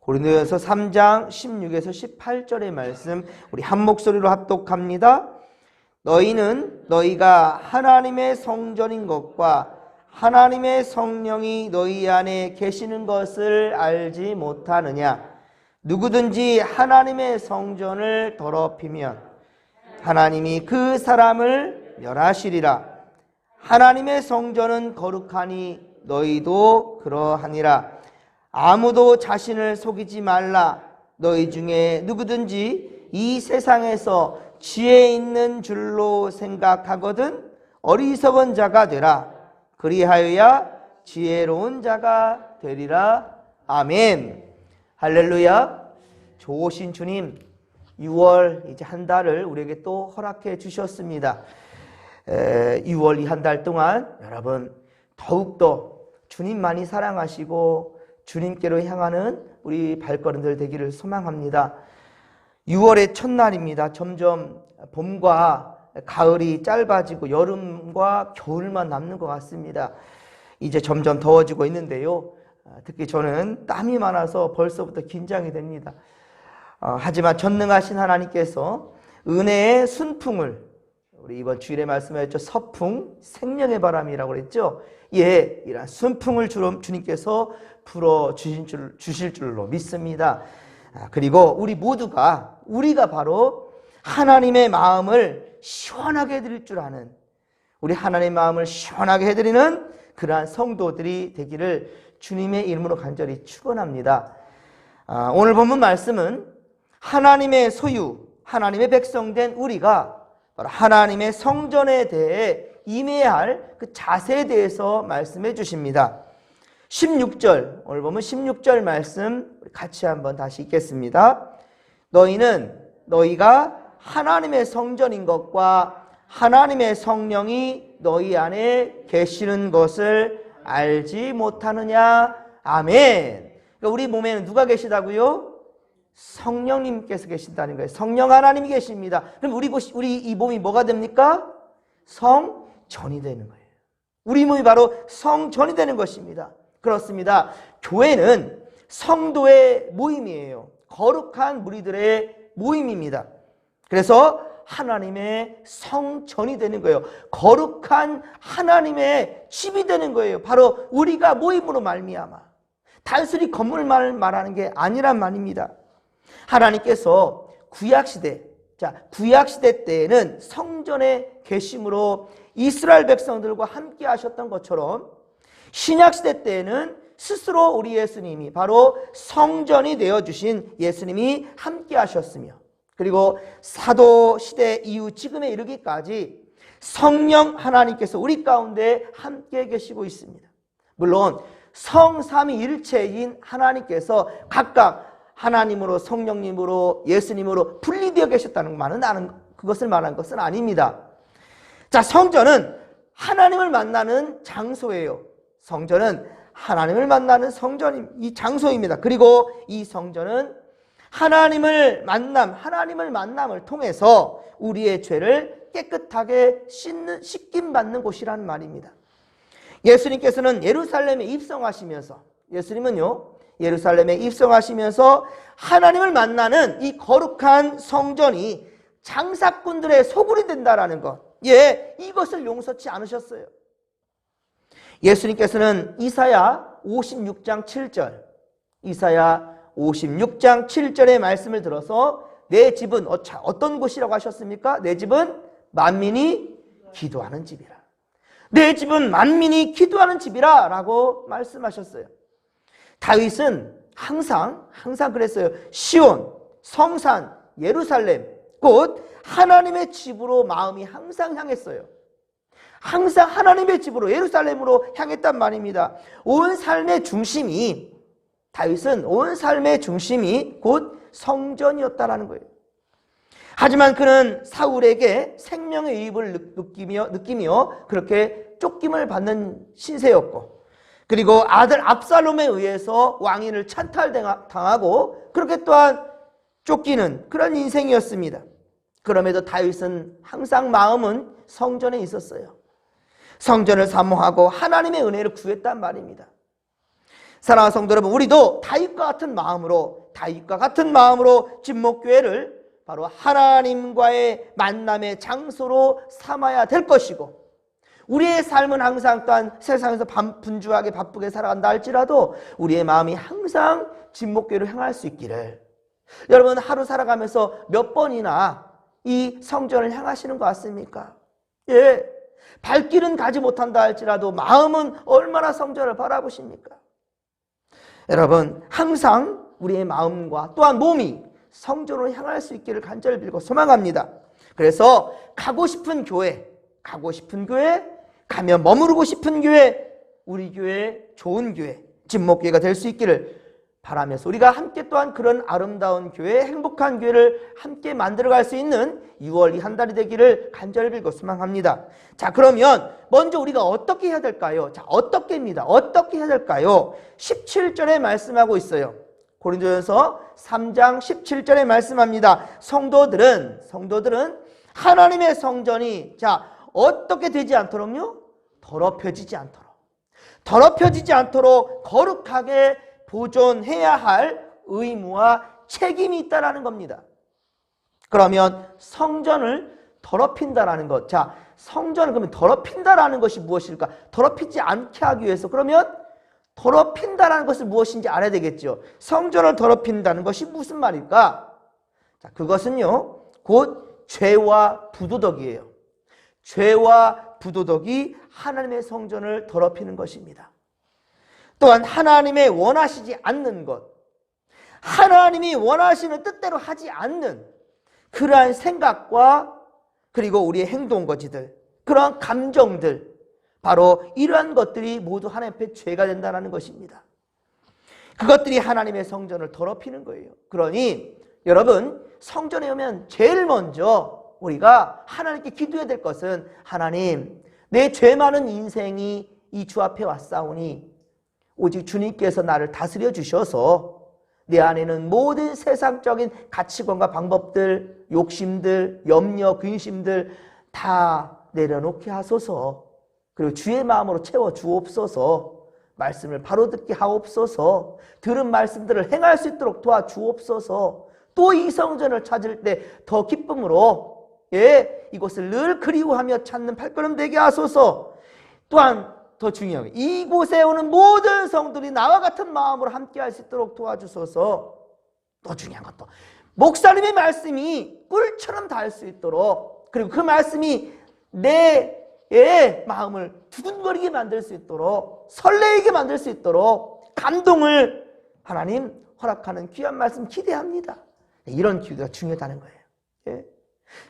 고린도전서 3장 16에서 18절의 말씀 우리 한 목소리로 합독합니다. 너희는 너희가 하나님의 성전인 것과 하나님의 성령이 너희 안에 계시는 것을 알지 못하느냐? 누구든지 하나님의 성전을 더럽히면 하나님이 그 사람을 멸하시리라. 하나님의 성전은 거룩하니 너희도 그러하니라. 아무도 자신을 속이지 말라. 너희 중에 누구든지 이 세상에서 지혜 있는 줄로 생각하거든 어리석은 자가 되라. 그리하여야 지혜로운 자가 되리라. 아멘. 할렐루야. 좋으신 주님, 6월 이제 한 달을 우리에게 또 허락해 주셨습니다. 6월 이 한 달 동안 여러분 더욱더 주님만이 사랑하시고 주님께로 향하는 우리 발걸음들 되기를 소망합니다. 6월의 첫날입니다. 점점 봄과 가을이 짧아지고 여름과 겨울만 남는 것 같습니다. 이제 점점 더워지고 있는데요. 특히 저는 땀이 많아서 벌써부터 긴장이 됩니다. 하지만 전능하신 하나님께서 은혜의 순풍을, 우리 이번 주일에 말씀하셨죠. 서풍, 생명의 바람이라고 그랬죠. 예, 이런 순풍을 주님께서 불어주실 줄로 믿습니다. 그리고 우리 모두가, 우리가 바로 하나님의 마음을 시원하게 해드릴 줄 아는, 우리 하나님의 마음을 시원하게 해드리는 그러한 성도들이 되기를 주님의 이름으로 간절히 축원합니다. 오늘 본문 말씀은 하나님의 소유, 하나님의 백성된 우리가 바로 하나님의 성전에 대해 임해야 할 그 자세에 대해서 말씀해 주십니다. 16절, 오늘 보면 16절 말씀 같이 한번 다시 읽겠습니다. 너희는 너희가 하나님의 성전인 것과 하나님의 성령이 너희 안에 계시는 것을 알지 못하느냐? 아멘. 그러니까 우리 몸에는 누가 계시다고요? 성령님께서 계신다는 거예요. 성령 하나님이 계십니다. 그럼 우리 이 몸이 뭐가 됩니까? 성전이 되는 거예요. 우리 몸이 바로 성전이 되는 것입니다. 그렇습니다. 교회는 성도의 모임이에요. 거룩한 무리들의 모임입니다. 그래서 하나님의 성전이 되는 거예요. 거룩한 하나님의 집이 되는 거예요. 바로 우리가 모임으로 말미암아. 단순히 건물만 말하는 게 아니란 말입니다. 하나님께서 구약시대 때에는 성전에 계심으로 이스라엘 백성들과 함께 하셨던 것처럼 신약시대 때에는 스스로 우리 예수님이 바로 성전이 되어주신 예수님이 함께 하셨으며, 그리고 사도시대 이후 지금에 이르기까지 성령 하나님께서 우리 가운데 함께 계시고 있습니다. 물론 성삼위일체인 하나님께서 각각 하나님으로, 성령님으로, 예수님으로 분리되어 계셨다는 말은 그것을 말한 것은 아닙니다. 자, 성전은 하나님을 만나는 장소예요. 성전은 하나님을 만나는 이 장소입니다. 그리고 이 성전은 하나님을 만남을 통해서 우리의 죄를 깨끗하게 씻김 받는 곳이라는 말입니다. 예수님께서는 예루살렘에 입성하시면서, 예루살렘에 입성하시면서 하나님을 만나는 이 거룩한 성전이 장사꾼들의 소굴이 된다라는 것, 이것을 용서치 않으셨어요. 예수님께서는 이사야 56장 7절의 말씀을 들어서 내 집은 어떤 곳이라고 하셨습니까? 내 집은 만민이 기도하는 집이라. 내 집은 만민이 기도하는 집이라 라고 말씀하셨어요. 다윗은 항상 그랬어요. 시온, 성산, 예루살렘, 곧 하나님의 집으로 마음이 항상 향했어요. 항상 하나님의 집으로, 예루살렘으로 향했단 말입니다. 다윗은 온 삶의 중심이 곧 성전이었다라는 거예요. 하지만 그는 사울에게 생명의 위협을 느끼며 그렇게 쫓김을 받는 신세였고, 그리고 아들 압살롬에 의해서 왕위를 찬탈당하고 그렇게 또한 쫓기는 그런 인생이었습니다. 그럼에도 다윗은 항상 마음은 성전에 있었어요. 성전을 사모하고 하나님의 은혜를 구했단 말입니다. 사랑하는 성도 여러분, 우리도 다윗과 같은 마음으로 진목교회를 바로 하나님과의 만남의 장소로 삼아야 될 것이고, 우리의 삶은 항상 또한 세상에서 분주하게 바쁘게 살아간다 할지라도 우리의 마음이 항상 진목교회를 향할 수 있기를. 여러분, 하루 살아가면서 몇 번이나 이 성전을 향하시는 것 같습니까? 예, 발길은 가지 못한다 할지라도 마음은 얼마나 성전을 바라보십니까? 여러분, 항상 우리의 마음과 또한 몸이 성전으로 향할 수 있기를 간절히 빌고 소망합니다. 그래서 가고 싶은 교회, 가면 머무르고 싶은 교회, 우리 교회, 좋은 교회, 진목교회가 될 수 있기를 바라면서 우리가 함께 또한 그런 아름다운 교회, 행복한 교회를 함께 만들어갈 수 있는 6월 이 한 달이 되기를 간절히 빌고 소망합니다. 자, 그러면 먼저 우리가 어떻게 해야 될까요? 자, 어떻게 해야 될까요? 17절에 말씀하고 있어요. 고린도전서 3장 17절에 말씀합니다. 성도들은 하나님의 성전이 어떻게 되지 않도록요? 더럽혀지지 않도록 거룩하게 보존해야 할 의무와 책임이 있다라는 겁니다. 그러면 성전을 더럽힌다라는 것. 성전을 그러면 더럽힌다라는 것이 무엇일까? 더럽히지 않게 하기 위해서 그러면 더럽힌다라는 것은 무엇인지 알아야 되겠죠. 성전을 더럽힌다는 것이 무슨 말일까? 그것은요, 곧 죄와 부도덕이에요. 죄와 부도덕이 하나님의 성전을 더럽히는 것입니다. 또한 하나님의 원하시지 않는 것, 하나님이 원하시는 뜻대로 하지 않는 그러한 생각과 그리고 우리의 행동거지들, 그러한 감정들, 바로 이러한 것들이 모두 하나님 앞에 죄가 된다는 것입니다. 그것들이 하나님의 성전을 더럽히는 거예요. 그러니 여러분, 성전에 오면 제일 먼저 우리가 하나님께 기도해야 될 것은, 하나님, 내 죄 많은 인생이 이 주 앞에 왔사오니 오직 주님께서 나를 다스려 주셔서 내 안에는 모든 세상적인 가치관과 방법들, 욕심들, 염려, 근심들 다 내려놓게 하소서. 그리고 주의 마음으로 채워 주옵소서. 말씀을 바로 듣게 하옵소서. 들은 말씀들을 행할 수 있도록 도와주옵소서. 또 이 성전을 찾을 때 더 기쁨으로 이곳을 늘 그리워하며 찾는 발걸음 되게 하소서. 또한 더 중요한 이곳에 오는 모든 성들이 나와 같은 마음으로 함께 할 수 있도록 도와주소서. 더 중요한 것도 목사님의 말씀이 꿀처럼 닿을 수 있도록, 그리고 그 말씀이 내 마음을 두근거리게 만들 수 있도록, 설레게 만들 수 있도록 감동을 하나님 허락하는 귀한 말씀 기대합니다. 이런 기도가 중요하다는 거예요.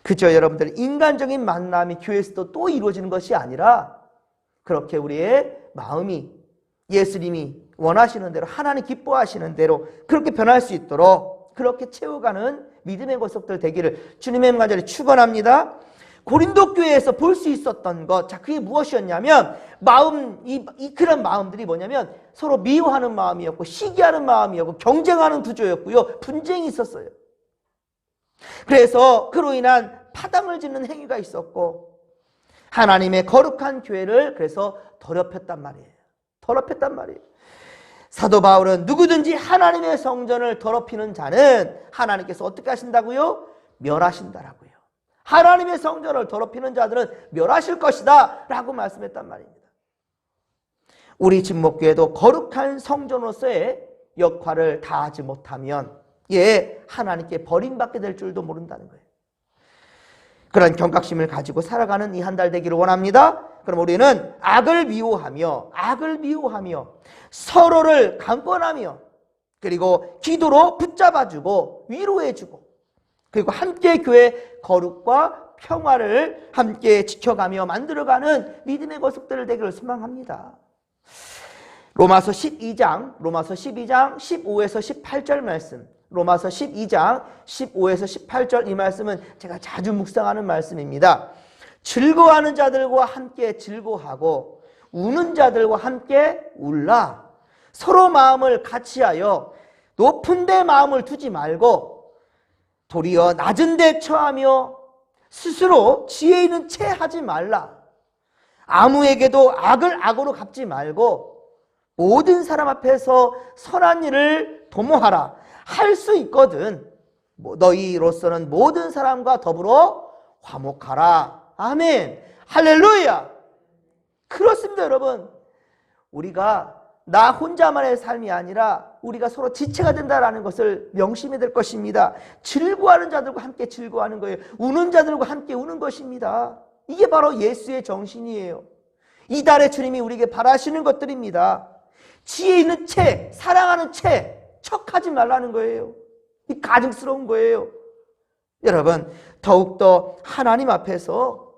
그죠? 여러분들, 인간적인 만남이 교회에서도 또 이루어지는 것이 아니라 그렇게 우리의 마음이 예수님이 원하시는 대로, 하나님 기뻐하시는 대로 그렇게 변할 수 있도록 그렇게 채워가는 믿음의 고속들 되기를 주님의 간절히 축원합니다. 고린도 교회에서 볼 수 있었던 것, 그게 무엇이었냐면 그런 마음들이 뭐냐면 서로 미워하는 마음이었고, 시기하는 마음이었고, 경쟁하는 구조였고요, 분쟁이 있었어요. 그래서 그로 인한 파당을 짓는 행위가 있었고, 하나님의 거룩한 교회를 그래서 더럽혔단 말이에요. 사도 바울은 누구든지 하나님의 성전을 더럽히는 자는 하나님께서 어떻게 하신다고요? 멸하신다라고요. 하나님의 성전을 더럽히는 자들은 멸하실 것이다 라고 말씀했단 말입니다. 우리 진목교회도 거룩한 성전으로서의 역할을 다하지 못하면 하나님께 버림받게 될 줄도 모른다는 거예요. 그런 경각심을 가지고 살아가는 이 한 달 되기를 원합니다. 그럼 우리는 악을 미워하며 서로를 강권하며, 그리고 기도로 붙잡아주고 위로해주고, 그리고 함께 교회 거룩과 평화를 함께 지켜가며 만들어가는 믿음의 거속들을 되기를 소망합니다. 로마서 12장 15에서 18절 말씀, 로마서 12장 15에서 18절 이 말씀은 제가 자주 묵상하는 말씀입니다. 즐거워하는 자들과 함께 즐거워하고 우는 자들과 함께 울라. 서로 마음을 같이하여 높은 데 마음을 두지 말고 도리어 낮은 데 처하며 스스로 지혜 있는 채 하지 말라. 아무에게도 악을 악으로 갚지 말고 모든 사람 앞에서 선한 일을 도모하라. 할 수 있거든. 너희로서는 모든 사람과 더불어 화목하라. 아멘. 할렐루야. 그렇습니다, 여러분. 우리가 나 혼자만의 삶이 아니라 우리가 서로 지체가 된다는 것을 명심해야 될 것입니다. 즐거워하는 자들과 함께 즐거워하는 거예요. 우는 자들과 함께 우는 것입니다. 이게 바로 예수의 정신이에요. 이달의 주님이 우리에게 바라시는 것들입니다. 지혜 있는 채, 사랑하는 채 척하지 말라는 거예요. 이 가증스러운 거예요. 여러분, 더욱더 하나님 앞에서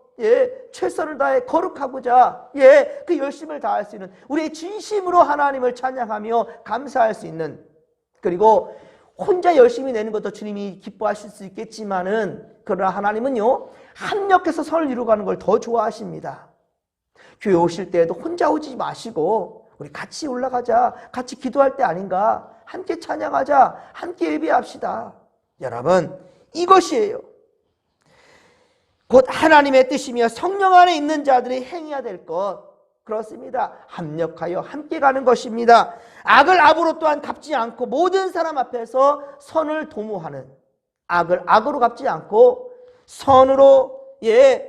최선을 다해 거룩하고자 그 열심을 다할 수 있는, 우리의 진심으로 하나님을 찬양하며 감사할 수 있는, 그리고 혼자 열심히 내는 것도 주님이 기뻐하실 수 있겠지만은, 그러나 하나님은요 합력해서 선을 이루어가는 걸 더 좋아하십니다. 교회 오실 때에도 혼자 오지 마시고 우리 같이 올라가자, 같이 기도할 때 아닌가, 함께 찬양하자, 함께 예배합시다. 여러분, 이것이에요. 곧 하나님의 뜻이며 성령 안에 있는 자들이 행해야 될 것, 그렇습니다. 합력하여 함께 가는 것입니다. 악을 악으로 또한 갚지 않고 모든 사람 앞에서 선을 도모하는, 악을 악으로 갚지 않고 선으로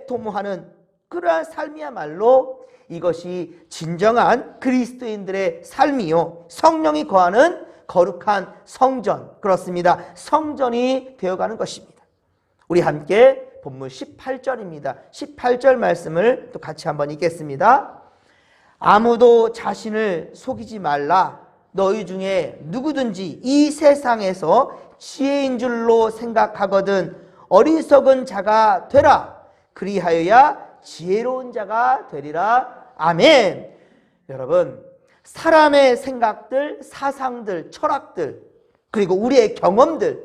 도모하는 그러한 삶이야말로 이것이 진정한 그리스도인들의 삶이요, 성령이 거하는 거룩한 성전, 그렇습니다. 성전이 되어가는 것입니다. 우리 함께 본문 18절입니다. 18절 말씀을 또 같이 한번 읽겠습니다. 아무도 자신을 속이지 말라. 너희 중에 누구든지 이 세상에서 지혜인 줄로 생각하거든 어리석은 자가 되라. 그리하여야 지혜로운 자가 되리라. 아멘. 여러분, 사람의 생각들, 사상들, 철학들, 그리고 우리의 경험들,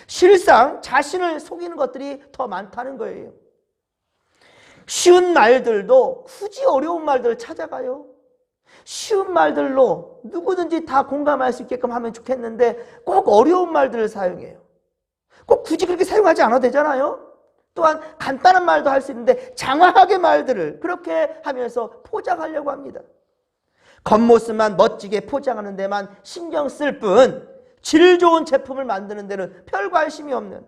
실상 자신을 속이는 것들이 더 많다는 거예요. 쉬운 말들도 굳이 어려운 말들을 찾아가요. 쉬운 말들로 누구든지 다 공감할 수 있게끔 하면 좋겠는데 꼭 어려운 말들을 사용해요. 꼭 굳이 그렇게 사용하지 않아도 되잖아요. 또한 간단한 말도 할 수 있는데 장황하게 말들을 그렇게 하면서 포장하려고 합니다. 겉모습만 멋지게 포장하는 데만 신경 쓸 뿐, 질 좋은 제품을 만드는 데는 별 관심이 없는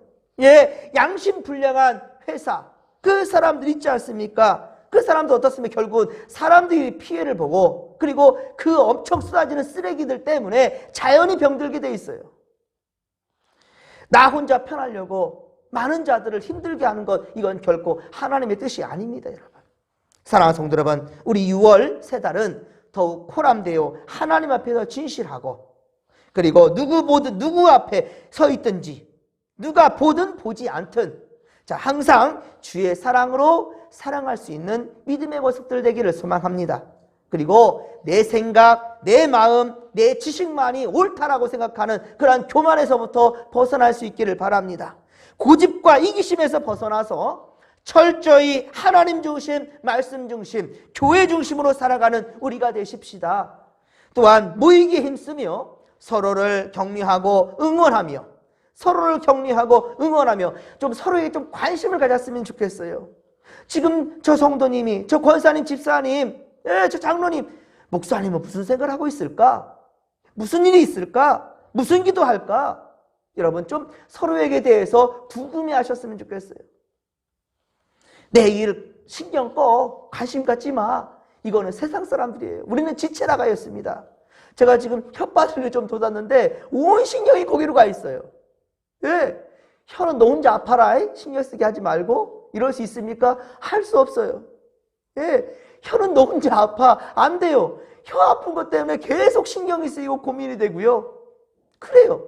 양심 불량한 회사, 그 사람들 있지 않습니까? 그 사람도 어떻습니까? 결국은 사람들이 피해를 보고, 그리고 그 엄청 쏟아지는 쓰레기들 때문에 자연이 병들게 돼 있어요. 나 혼자 편하려고 많은 자들을 힘들게 하는 것, 이건 결코 하나님의 뜻이 아닙니다, 여러분. 사랑하는 성도 여러분, 우리 6월 세 달은 더욱 코람되어 하나님 앞에서 진실하고, 그리고 누구 앞에 서 있든지, 누가 보든 보지 않든, 자, 항상 주의 사랑으로 사랑할 수 있는 믿음의 모습들 되기를 소망합니다. 그리고 내 생각, 내 마음, 내 지식만이 옳다라고 생각하는 그러한 교만에서부터 벗어날 수 있기를 바랍니다. 고집과 이기심에서 벗어나서 철저히 하나님 중심, 말씀 중심, 교회 중심으로 살아가는 우리가 되십시다. 또한 모이기에 힘쓰며 서로를 격려하고 응원하며, 서로를 격려하고 응원하며 좀 서로에게 좀 관심을 가졌으면 좋겠어요. 지금 저 성도님이, 저 권사님, 집사님, 저 장로님, 목사님은 무슨 생각을 하고 있을까? 무슨 일이 있을까? 무슨 기도할까? 여러분, 좀 서로에게 대해서 궁금해하셨으면 좋겠어요. 내 일 신경 꺼, 관심 갖지 마. 이거는 세상 사람들이에요. 우리는 지체라가였습니다. 제가 지금 혓바늘을 좀 돋았는데 온 신경이 거기로 가 있어요. 혀는 너 혼자 아파라, 신경 쓰게 하지 말고. 이럴 수 있습니까? 할 수 없어요. 혀는 너 혼자 아파, 안 돼요. 혀 아픈 것 때문에 계속 신경이 쓰이고 고민이 되고요. 그래요.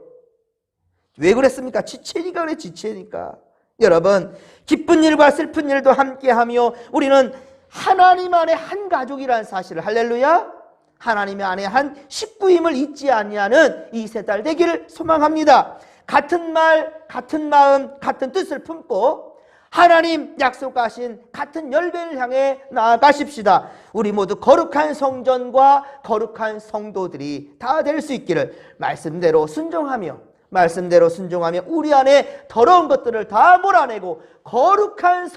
왜 그랬습니까? 지체니까 그래, 지체니까. 여러분, 기쁜 일과 슬픈 일도 함께하며 우리는 하나님 안에 한 가족이라는 사실을, 할렐루야, 하나님 안에 한 식구임을 잊지 아니하는 이 세 달 되기를 소망합니다. 같은 말, 같은 마음, 같은 뜻을 품고 하나님 약속하신 같은 열매를 향해 나아가십시다. 우리 모두 거룩한 성전과 거룩한 성도들이 다 될 수 있기를 말씀대로 순종하며 말씀대로 순종하며 우리 안에 더러운 것들을 다 몰아내고 거룩한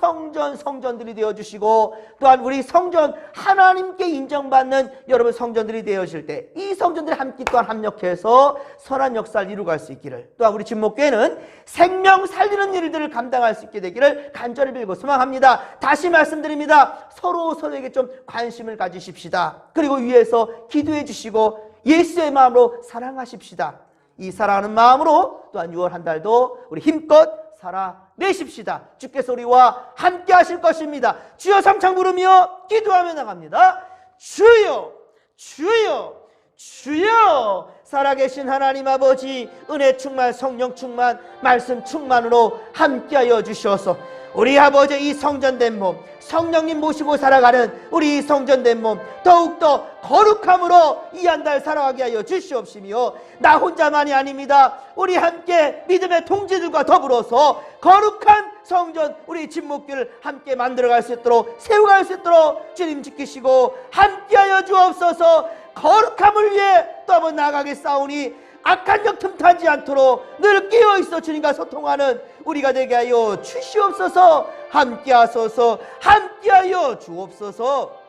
성전들이 되어주시고, 또한 우리 성전, 하나님께 인정받는 여러분 성전들이 되어질 때 이 성전들이 함께 또한 합력해서 선한 역사를 이루어갈 수 있기를, 또한 우리 진목교회는 생명 살리는 일들을 감당할 수 있게 되기를 간절히 빌고 소망합니다. 다시 말씀드립니다. 서로에게 좀 관심을 가지십시다. 그리고 위에서 기도해 주시고 예수의 마음으로 사랑하십시다. 이 사랑하는 마음으로 또한 6월 한 달도 우리 힘껏 살아내십시다. 주께서 우리와 함께 하실 것입니다. 주여 삼창 부르며 기도하며 나갑니다. 주여, 주여, 주여. 살아계신 하나님 아버지, 은혜 충만, 성령 충만, 말씀 충만으로 함께하여 주셔서 우리 아버지 이 성전된 몸, 성령님 모시고 살아가는 우리 이 성전된 몸 더욱더 거룩함으로 이 한 달 살아가게 하여 주시옵시며, 나 혼자만이 아닙니다. 우리 함께 믿음의 동지들과 더불어서 거룩한 성전, 우리 진목교를 함께 만들어갈 수 있도록, 세워갈 수 있도록 주님 지키시고 함께하여 주옵소서. 거룩함을 위해 또 한번 나아가게 싸우니 악한 영 틈타지 않도록 늘 깨어있어 주님과 소통하는 우리가 되게 하여 주시옵소서. 함께하소서. 함께하여 주옵소서.